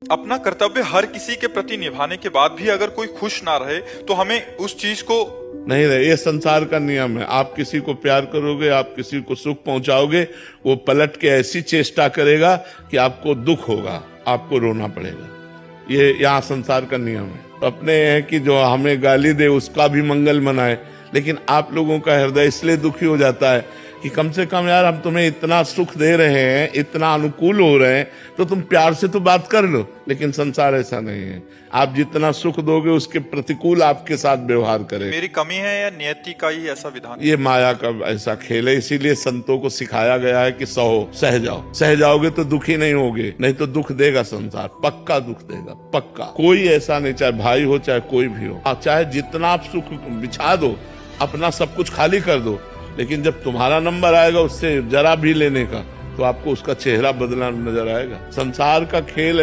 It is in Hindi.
अपना कर्तव्य हर किसी के प्रति निभाने के बाद भी अगर कोई खुश ना रहे तो हमें उस चीज को नहीं रहे। ये संसार का नियम है। आप किसी को प्यार करोगे, आप किसी को सुख पहुंचाओगे, वो पलट के ऐसी चेष्टा करेगा कि आपको दुख होगा, आपको रोना पड़ेगा। ये यहाँ संसार का नियम है। अपने हैं कि जो हमें गाली दे उसका भी मंगल मनाए, लेकिन आप लोगों का हृदय इसलिए दुखी हो जाता है कि कम से कम यार हम तुम्हें इतना सुख दे रहे हैं, इतना अनुकूल हो रहे हैं, तो तुम प्यार से तो बात कर लो। लेकिन संसार ऐसा नहीं है। आप जितना सुख दोगे उसके प्रतिकूल आपके साथ व्यवहार करेगा। मेरी कमी है या नियति का ही ऐसा विधान? ये माया का ऐसा खेल है। इसीलिए संतों को सिखाया गया है कि सहो, सह जाओ। सह जाओगे तो दुखी नहीं होगे, नहीं तो दुख देगा संसार, पक्का दुख देगा, पक्का। कोई ऐसा नहीं, चाहे भाई हो चाहे कोई भी हो, चाहे जितना आप सुख बिछा दो, अपना सब कुछ खाली कर दो, लेकिन जब तुम्हारा नंबर आएगा उससे जरा भी लेने का, तो आपको उसका चेहरा बदला नजर आएगा। संसार का खेल